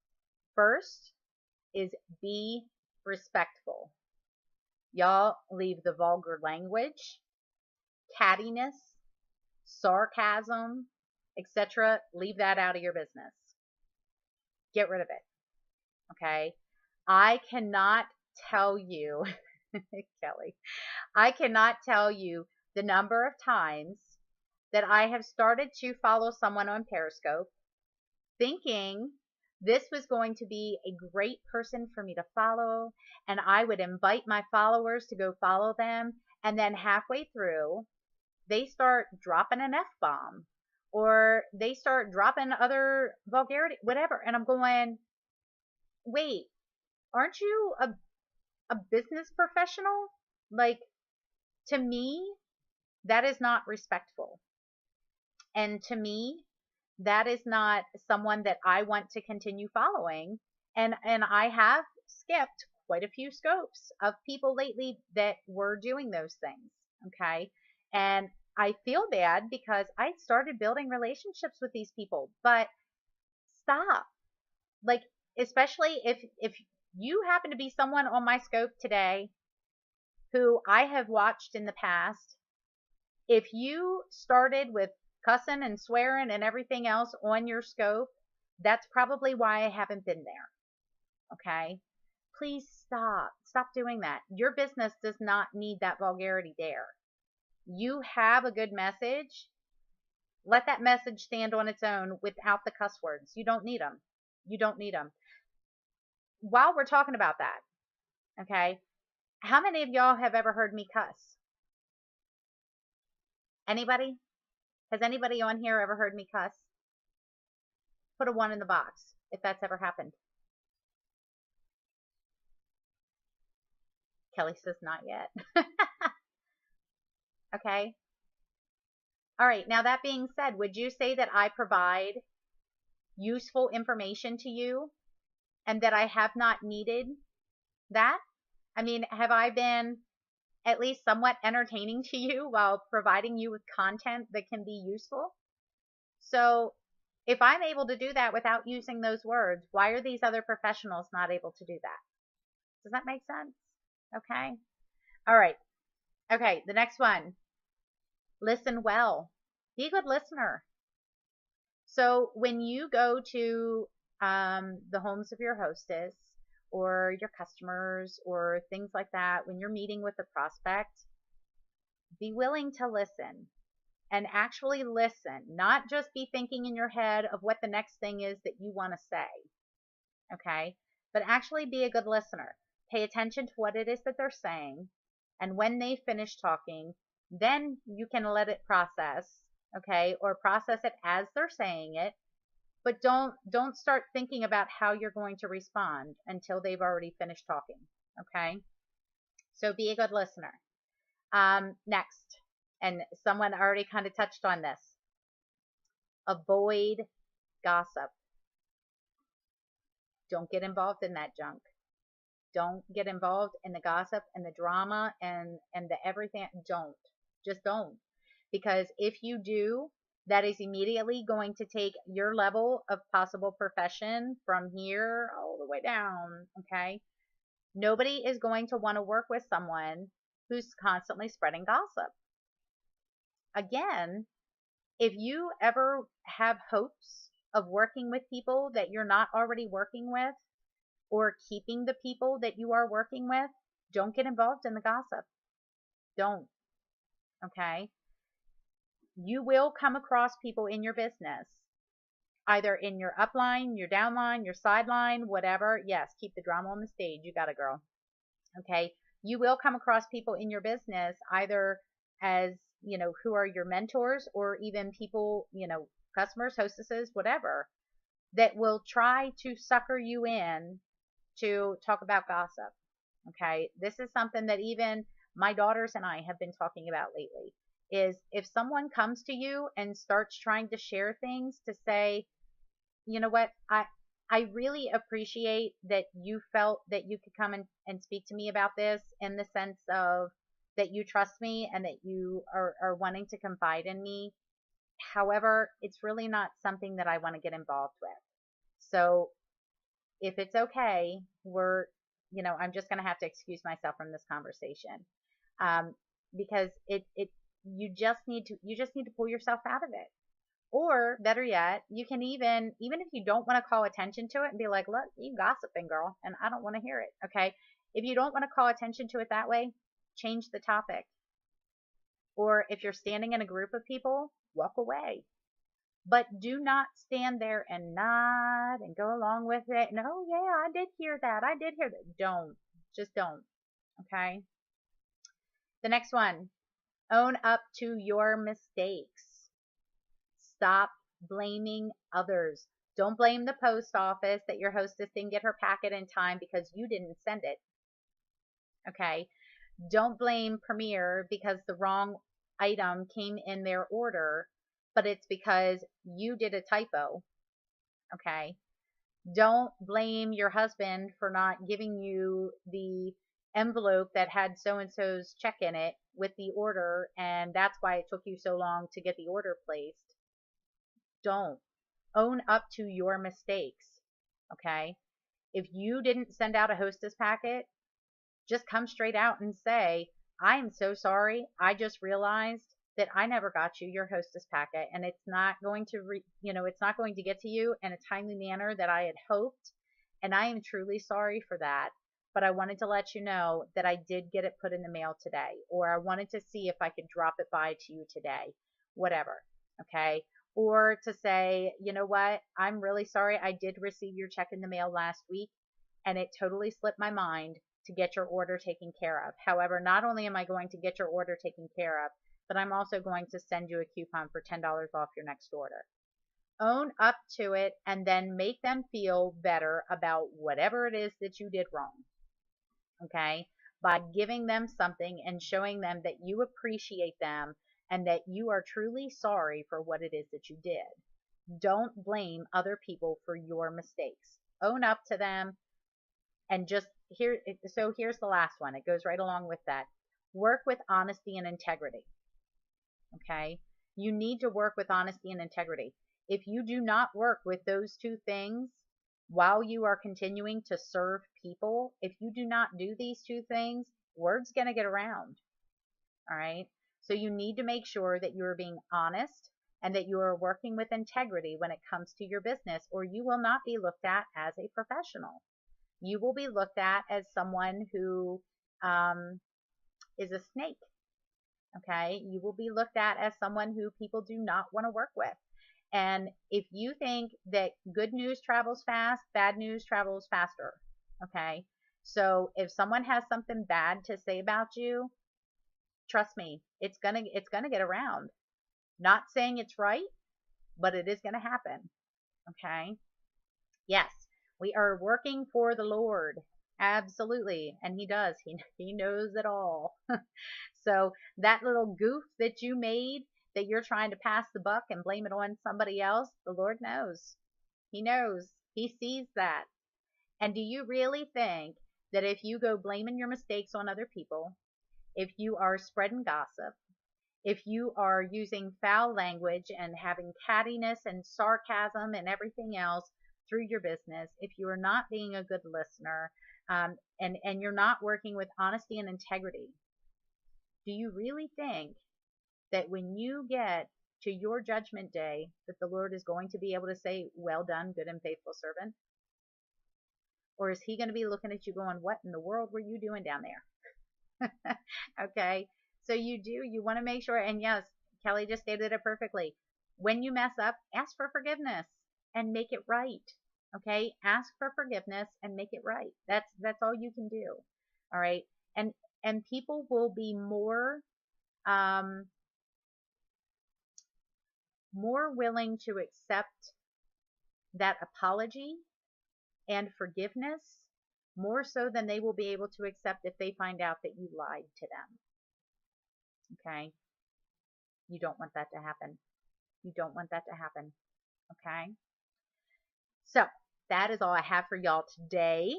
First is be respectful. Y'all leave the vulgar language, cattiness, sarcasm, etc. Leave that out of your business. Get rid of it. Okay. I cannot tell you Kelly, I cannot tell you the number of times that I have started to follow someone on Periscope thinking this was going to be a great person for me to follow, and I would invite my followers to go follow them. And then halfway through, they start dropping an F bomb or they start dropping other vulgarity, whatever. And I'm going, wait, aren't you a business professional? Like, to me, that is not respectful. And to me, that is not someone that I want to continue following. And I have skipped quite a few scopes of people lately that were doing those things. Okay. And I feel bad because I started building relationships with these people, but stop. Like, especially if you happen to be someone on my scope today who I have watched in the past, if you started with cussing and swearing and everything else on your scope, that's probably why I haven't been there. Okay? Please stop. Stop doing that. Your business does not need that vulgarity there. You have a good message. Let that message stand on its own without the cuss words. You don't need them. You don't need them. While we're talking about that, okay, how many of y'all have ever heard me cuss? Anybody? Has anybody on here ever heard me cuss? Put a 1 in the box if that's ever happened. Kelly says not yet. Okay. All right. Now, that being said, would you say that I provide useful information to you and that I have not needed that? I mean, have I been at least somewhat entertaining to you while providing you with content that can be useful? So if I'm able to do that without using those words, why are these other professionals not able to do that? Does that make sense? Okay. All right. Okay. The next one. Listen well. Be a good listener. So when you go to the homes of your hostess or your customers or things like that, when you're meeting with a prospect, be willing to listen and actually listen, not just be thinking in your head of what the next thing is that you want to say. Okay. But actually be a good listener. Pay attention to what it is that they're saying. And when they finish talking, then you can let it process, okay, or process it as they're saying it, but don't start thinking about how you're going to respond until they've already finished talking, okay? So be a good listener. Next, and someone already kind of touched on this, avoid gossip. Don't get involved in that junk. Don't get involved in the gossip and the drama and the everything. Just don't. Because if you do, that is immediately going to take your level of possible profession from here all the way down. Okay. Nobody is going to want to work with someone who's constantly spreading gossip. Again, if you ever have hopes of working with people that you're not already working with, or keeping the people that you are working with, don't get involved in the gossip. Don't. Okay? You will come across people in your business, either in your upline, your downline, your sideline, whatever. Yes, keep the drama on the stage. You got it, girl. Okay? You will come across people in your business, either as, who are your mentors or even people, customers, hostesses, whatever, that will try to sucker you in to talk about gossip. Okay. This is something that even my daughters and I have been talking about lately, is if someone comes to you and starts trying to share things to say, you know what, I really appreciate that you felt that you could come and speak to me about this, in the sense of that you trust me and that you are wanting to confide in me. However, it's really not something that I want to get involved with. So if it's okay, I'm just going to have to excuse myself from this conversation, because you just need to pull yourself out of it. Or better yet, you can even if you don't want to call attention to it and be like, look, you gossiping, girl, and I don't want to hear it. Okay. If you don't want to call attention to it that way, change the topic. Or if you're standing in a group of people, walk away. But do not stand there and nod and go along with it. And, oh, yeah, I did hear that. I did hear that. Don't. Just don't. Okay? The next one, own up to your mistakes. Stop blaming others. Don't blame the post office that your hostess didn't get her packet in time because you didn't send it. Okay? Don't blame Premier because the wrong item came in their order, but it's because you did a typo. Okay? Don't blame your husband for not giving you the envelope that had so-and-so's check in it with the order, and that's why it took you so long to get the order placed. Don't. Own up to your mistakes. Okay? If you didn't send out a hostess packet, just come straight out and say, I am so sorry. I just realized that I never got you your hostess packet, and it's not going to it's not going to get to you in a timely manner that I had hoped, and I am truly sorry for that. But I wanted to let you know that I did get it put in the mail today, or I wanted to see if I could drop it by to you today, whatever. Okay? Or to say, you know what, I'm really sorry. I did receive your check in the mail last week, and it totally slipped my mind to get your order taken care of. However, not only am I going to get your order taken care of, but I'm also going to send you a coupon for $10 off your next order. Own up to it and then make them feel better about whatever it is that you did wrong. Okay? By giving them something and showing them that you appreciate them and that you are truly sorry for what it is that you did. Don't blame other people for your mistakes. Own up to them. And just here, so here's the last one. It goes right along with that. Work with honesty and integrity. Okay? You need to work with honesty and integrity. If you do not work with those two things while you are continuing to serve people, if you do not do these two things, word's going to get around. All right? So you need to make sure that you are being honest and that you are working with integrity when it comes to your business, or you will not be looked at as a professional. You will be looked at as someone who is a snake. Okay? You will be looked at as someone who people do not want to work with. And if you think that good news travels fast, bad news travels faster. Okay? So if someone has something bad to say about you, trust me, it's gonna get around. Not saying it's right, but it is gonna happen. Okay? Yes. We are working for the Lord. Absolutely. And he does. He knows it all. So that little goof that you made that you're trying to pass the buck and blame it on somebody else, the Lord knows. He knows. He sees that. And do you really think that if you go blaming your mistakes on other people, if you are spreading gossip, if you are using foul language and having cattiness and sarcasm and everything else through your business, if you are not being a good listener, and you're not working with honesty and integrity, do you really think that when you get to your judgment day that the Lord is going to be able to say, well done, good and faithful servant? Or is he going to be looking at you going, what in the world were you doing down there? Okay. So you want to make sure, and yes, Kelly just stated it perfectly. When you mess up, ask for forgiveness and make it right. Okay? Ask for forgiveness and make it right. That's all you can do. All right? And people will be more willing to accept that apology and forgiveness more so than they will be able to accept if they find out that you lied to them. Okay? You don't want that to happen. You don't want that to happen. Okay? So that is all I have for y'all today.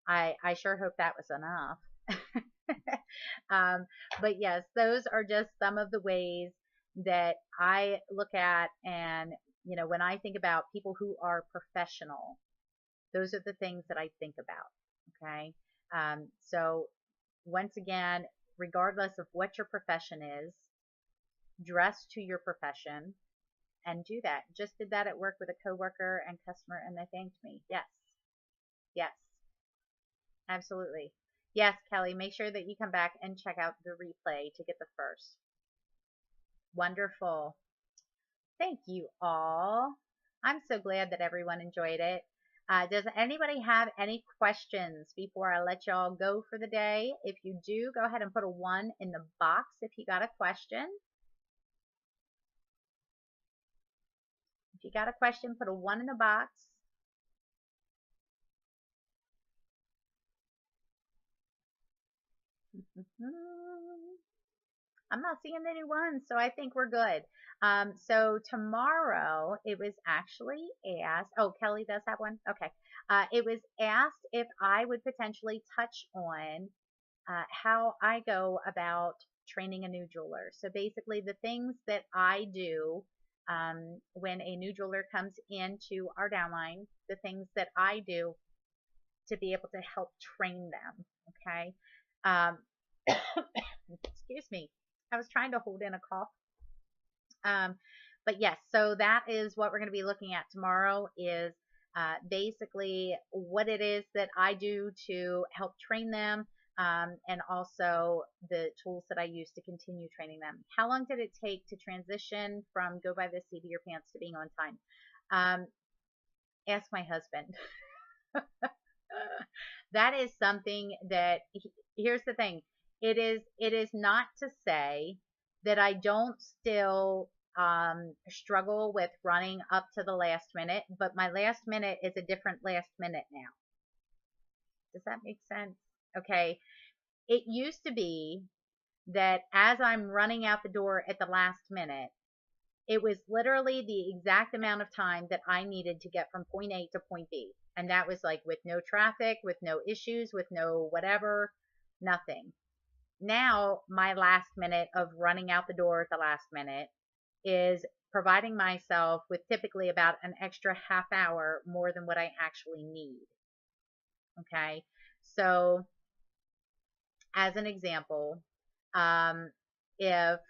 I sure hope that was enough. But yes, those are just some of the ways that I look at, and when I think about people who are professional, those are the things that I think about. Okay? So once again, regardless of what your profession is, dress to your profession and do that. Just did that at work with a coworker and customer, and they thanked me. Yes. Yes. Absolutely. Yes, Kelly, make sure that you come back and check out the replay to get the first. Wonderful. Thank you all. I'm so glad that everyone enjoyed it. Does anybody have any questions before I let y'all go for the day? If you do, go ahead and put a 1 in the box if you got a question. If you got a question, put a 1 in the box. I'm not seeing any ones, so I think we're good. So tomorrow it was actually asked, oh, Kelly does have one? Okay. It was asked if I would potentially touch on how I go about training a new jeweler. So basically the things that I do when a new jeweler comes into our downline, the things that I do to be able to help train them. Okay. Excuse me. I was trying to hold in a cough. But yes, so that is what we're going to be looking at tomorrow is basically what it is that I do to help train them and also the tools that I use to continue training them. How long did it take to transition from go by the seat of your pants to being on time? Ask my husband. That is something that, here's the thing. It is not to say that I don't still struggle with running up to the last minute, but my last minute is a different last minute now. Does that make sense? Okay. It used to be that as I'm running out the door at the last minute, it was literally the exact amount of time that I needed to get from point A to point B. And that was like with no traffic, with no issues, with no whatever, nothing. Now, my last minute of running out the door at the last minute is providing myself with typically about an extra half hour more than what I actually need. Okay. So as an example, if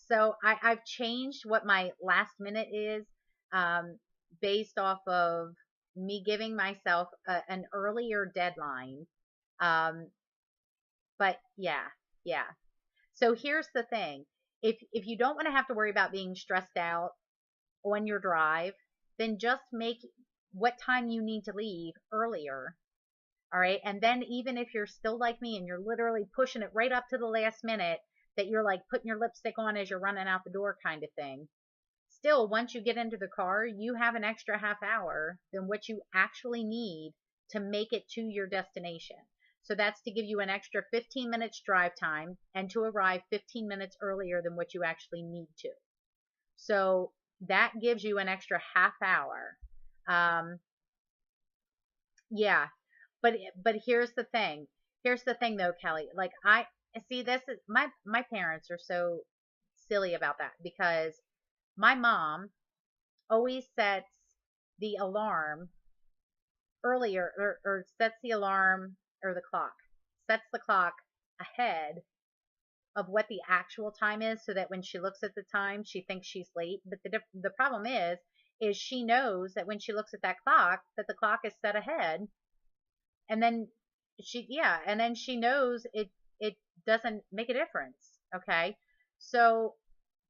so I've changed what my last minute is, based off of me giving myself an earlier deadline. But yeah. So here's the thing. If you don't want to have to worry about being stressed out on your drive, then just make what time you need to leave earlier. All right. And then even if you're still like me and you're literally pushing it right up to the last minute, that you're like putting your lipstick on as you're running out the door kind of thing. Still, once you get into the car, you have an extra half hour than what you actually need to make it to your destination. So that's to give you an extra 15 minutes drive time and to arrive 15 minutes earlier than what you actually need to. So that gives you an extra half hour. Yeah. But here's the thing. Here's the thing though, Kelly. Like I see this is my parents are so silly about that because my mom always sets the alarm earlier or sets the alarm or the clock. Sets the clock ahead of what the actual time is so that when she looks at the time, she thinks she's late. But the problem is she knows that when she looks at that clock, that the clock is set ahead. And then she knows it doesn't make a difference. Okay. So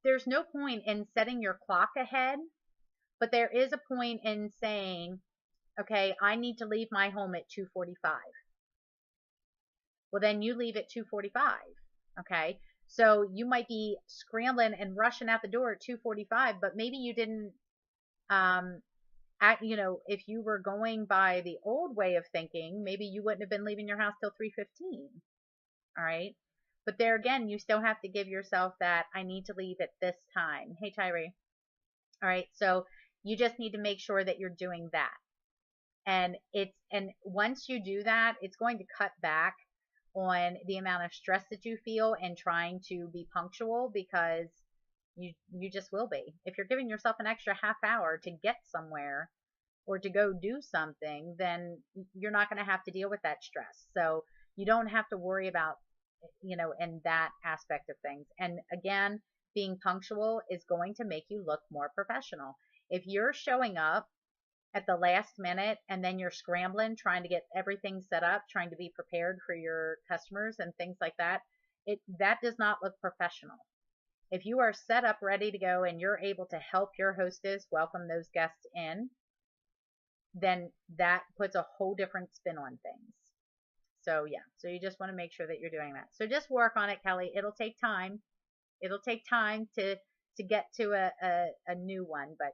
there's no point in setting your clock ahead, but there is a point in saying, okay, I need to leave my home at 2:45. Well, then you leave at 2:45. Okay. So you might be scrambling and rushing out the door at 2:45, but maybe you didn't, if you were going by the old way of thinking, maybe you wouldn't have been leaving your house till 3:15. All right. But there again, you still have to give yourself that I need to leave at this time. Hey, Tyree. All right. So you just need to make sure that you're doing that. And once you do that, it's going to cut back on the amount of stress that you feel and trying to be punctual because you just will be. If you're giving yourself an extra half hour to get somewhere or to go do something, then you're not going to have to deal with that stress. So you don't have to worry about, in that aspect of things. And again, being punctual is going to make you look more professional. If you're showing up at the last minute and then you're scrambling trying to get everything set up, trying to be prepared for your customers and things like that, that does not look professional. If you are set up ready to go and you're able to help your hostess welcome those guests in, then that puts a whole different spin on things. So yeah, so you just want to make sure that you're doing that. So just work on it, Kelly. It'll take time. It'll take time to get to a new one, but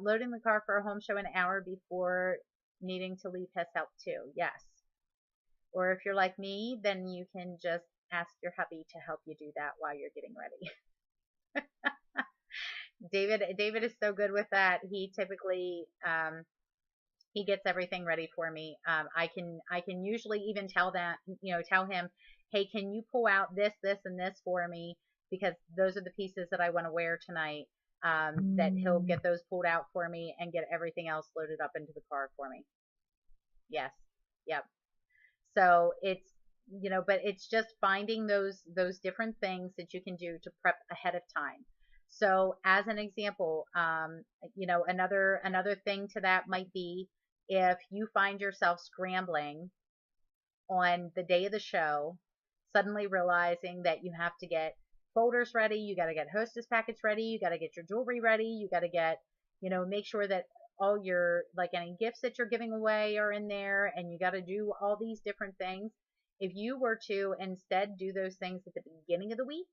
loading the car for a home show an hour before needing to leave has helped too. Yes. Or if you're like me, then you can just ask your hubby to help you do that while you're getting ready. David is so good with that. He typically he gets everything ready for me. I can usually even tell him, hey, can you pull out this, and this for me, because those are the pieces that I want to wear tonight. That he'll get those pulled out for me and get everything else loaded up into the car for me. Yes. Yep. So it's, but it's just finding those different things that you can do to prep ahead of time. So as an example, another thing to that might be if you find yourself scrambling on the day of the show, suddenly realizing that you have to get folders ready, you got to get hostess packets ready, you got to get your jewelry ready, you got to get, make sure that all your, like any gifts that you're giving away are in there, and you got to do all these different things. If you were to instead do those things at the beginning of the week,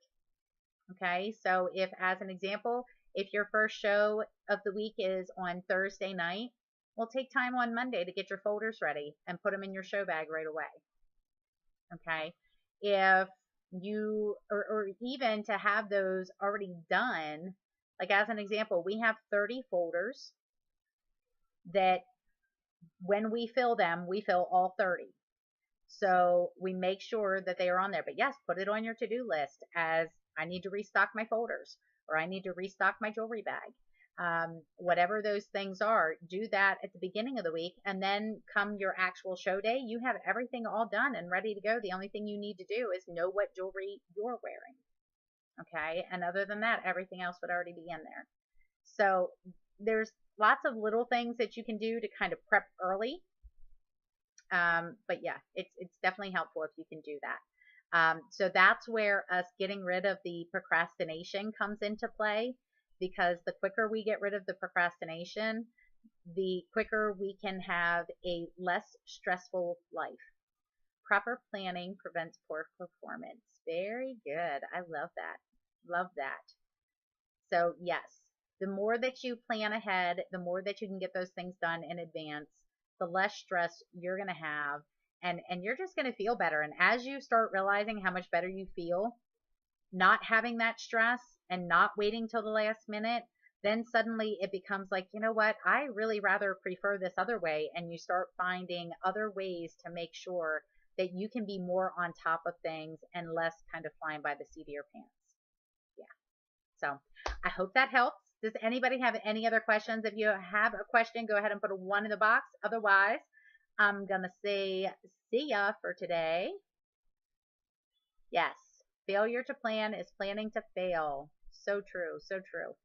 okay, so if, as an example, if your first show of the week is on Thursday night, well, take time on Monday to get your folders ready and put them in your show bag right away. Okay. If you, or even to have those already done, like as an example, we have 30 folders that when we fill them, we fill all 30. So we make sure that they are on there. But yes, put it on your to-do list as I need to restock my folders, or I need to restock my jewelry bag. Whatever those things are, do that at the beginning of the week, and then come your actual show day, you have everything all done and ready to go. The only thing you need to do is know what jewelry you're wearing. Okay. And other than that, everything else would already be in there. So there's lots of little things that you can do to kind of prep early. But yeah, it's definitely helpful if you can do that. So that's where us getting rid of the procrastination comes into play, because the quicker we get rid of the procrastination, the quicker we can have a less stressful life. Proper planning prevents poor performance. Very good. I love that. Love that. So yes, the more that you plan ahead, the more that you can get those things done in advance, the less stress you're going to have, and you're just going to feel better. And as you start realizing how much better you feel, not having that stress and not waiting till the last minute, then suddenly it becomes like, you know what, I really rather prefer this other way. And you start finding other ways to make sure that you can be more on top of things and less kind of flying by the seat of your pants. Yeah. So I hope that helps. Does anybody have any other questions? If you have a question, go ahead and put a 1 in the box. Otherwise, I'm going to say see ya for today. Yes. Failure to plan is planning to fail. So true. So true.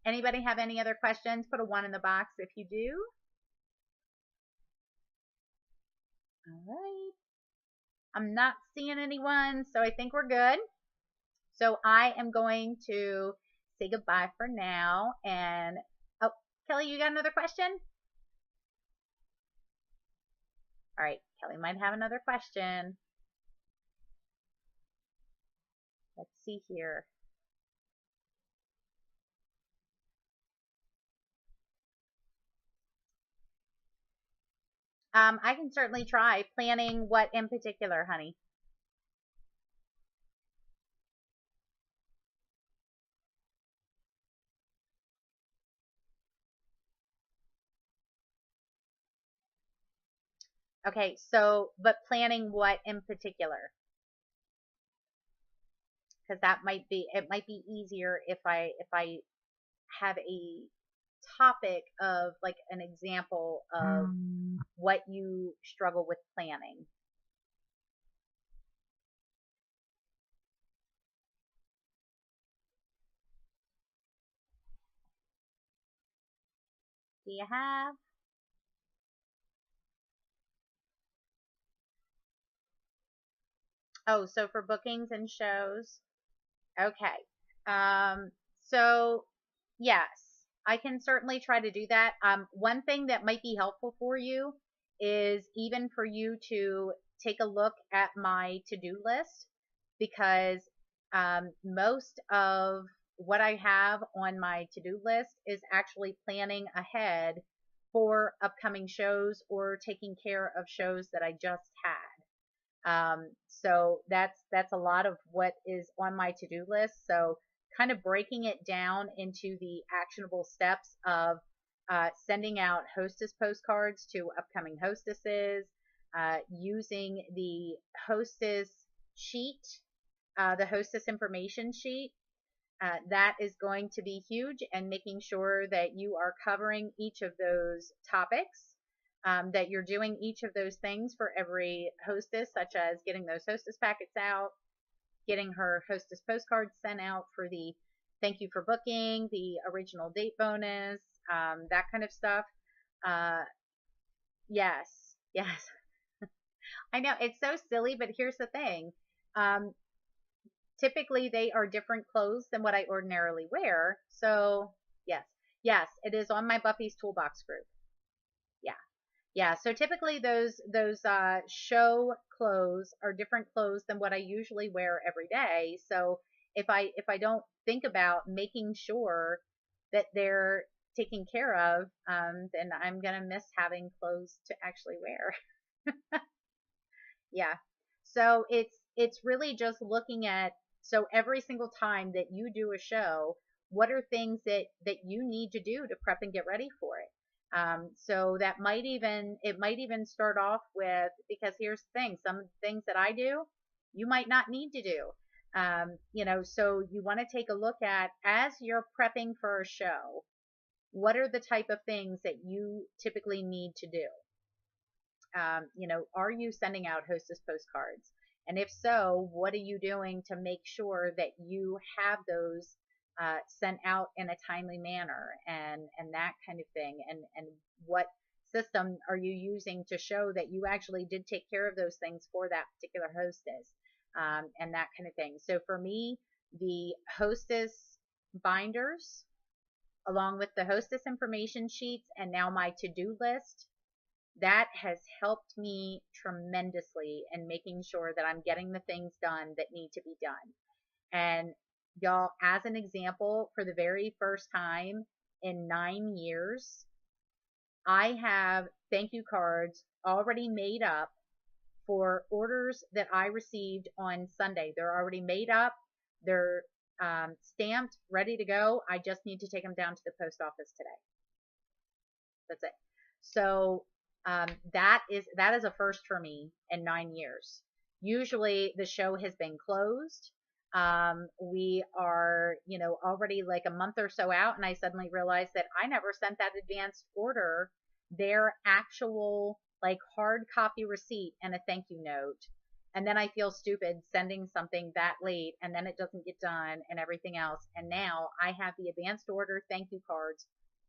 Anybody have any other questions? Put a 1 in the box if you do. All right. I'm not seeing anyone, so I think we're good. So I am going to say goodbye for now. And, oh, Kelly, you got another question? All right. Kelly might have another question. Let's see here. I can certainly try. Planning what in particular, honey? Okay, so, but planning what in particular? Because that might be, it might be easier if I have a topic of like an example of what you struggle with planning. do you have? Oh, so for bookings and shows. Okay. Um, so yes, I can certainly try to do that. One thing that might be helpful for you is even for you to take a look at my to-do list, because most of what I have on my to-do list is actually planning ahead for upcoming shows or taking care of shows that I just had. So that's a lot of what is on my to-do list. So kind of breaking it down into the actionable steps of sending out hostess postcards to upcoming hostesses, using the hostess sheet, the hostess information sheet. That is going to be huge, and making sure that you are covering each of those topics, that you're doing each of those things for every hostess, such as getting those hostess packets out, getting her hostess postcards sent out for the thank you for booking, the original date bonus, that kind of stuff. Uh, yes, yes. I know it's so silly, but here's the thing. Um, Typically they are different clothes than what I ordinarily wear. So yes, yes, it is on my Buffy's Toolbox group. Yeah. Yeah. So typically those show clothes are different clothes than what I usually wear every day. So if I don't think about making sure that they're taken care of, then I'm gonna miss having clothes to actually wear. Yeah. So it's really just looking at, so every single time that you do a show, what are things that you need to do to prep and get ready for it? So that might even, it might even start off with, because here's the thing, some things that I do, you might not need to do. So you want to take a look at, as you're prepping for a show, what are the type of things that you typically need to do? Are you sending out hostess postcards? And if so, what are you doing to make sure that you have those sent out in a timely manner, and that kind of thing? And what system are you using to show that you actually did take care of those things for that particular hostess, and that kind of thing? So for me, the hostess binders, along with the hostess information sheets, and now my to-do list, that has helped me tremendously in making sure that I'm getting the things done that need to be done. And y'all, as an example, for the very first time in 9 years, I have thank you cards already made up for orders that I received on Sunday. They're already made up. They're stamped, ready to go. I just need to take them down to the post office today. That's it. So that is a first for me in 9 years. Usually the show has been closed. We are, already like a month or so out, and I suddenly realized that I never sent that advanced order their actual like hard copy receipt and a thank you note. And then I feel stupid sending something that late, and then it doesn't get done and everything else. And now I have the advanced order thank you cards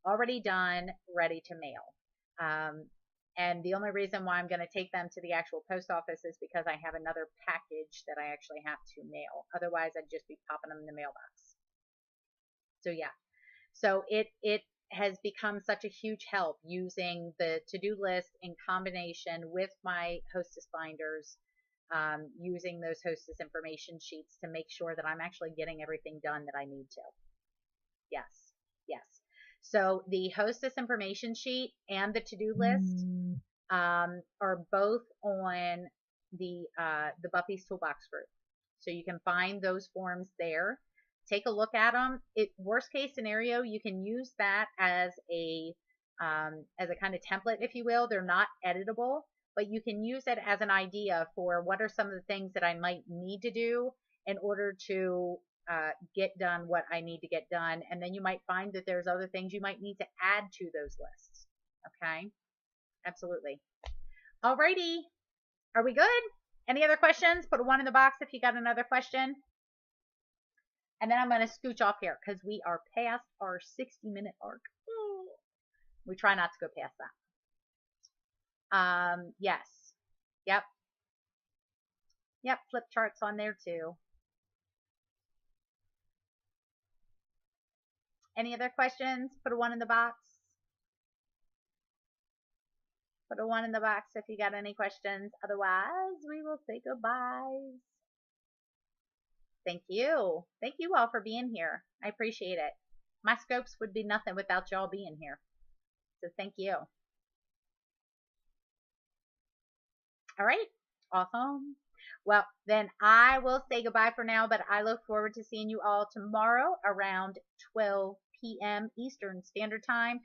already done, ready to mail. And the only reason why I'm going to take them to the actual post office is because I have another package that I actually have to mail. Otherwise, I'd just be popping them in the mailbox. So yeah, so it has become such a huge help using the to-do list in combination with my hostess binders, using those hostess information sheets to make sure that I'm actually getting everything done that I need to. Yes, yes. So the hostess information sheet and the to-do list are both on the Buffy's Toolbox group. So you can find those forms there. Take a look at them. Worst case scenario, you can use that as a kind of template, if you will. They're not editable, but you can use it as an idea for what are some of the things that I might need to do in order to get done what I need to get done. And then you might find that there's other things you might need to add to those lists. Okay. Absolutely. Alrighty. Are we good? Any other questions? Put a 1 in the box if you got another question. And then I'm going to scooch off here because we are past our 60-minute mark. We try not to go past that. Yes. Yep. Yep. Flip charts on there too. Any other questions? Put a 1 in the box. Put a 1 in the box if you got any questions. Otherwise, we will say goodbyes. Thank you. Thank you all for being here. I appreciate it. My scopes would be nothing without y'all being here. So thank you. All right. Awesome. Well, then I will say goodbye for now, but I look forward to seeing you all tomorrow around 12 p.m. Eastern Standard Time.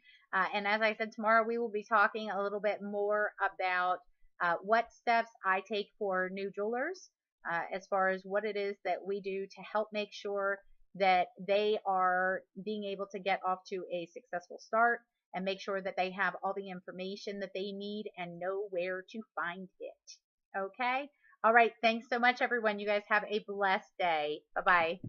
And as I said, tomorrow we will be talking a little bit more about what steps I take for new jewelers, as far as what it is that we do to help make sure that they are being able to get off to a successful start and make sure that they have all the information that they need and know where to find it. Okay? All right. Thanks so much, everyone. You guys have a blessed day. Bye-bye.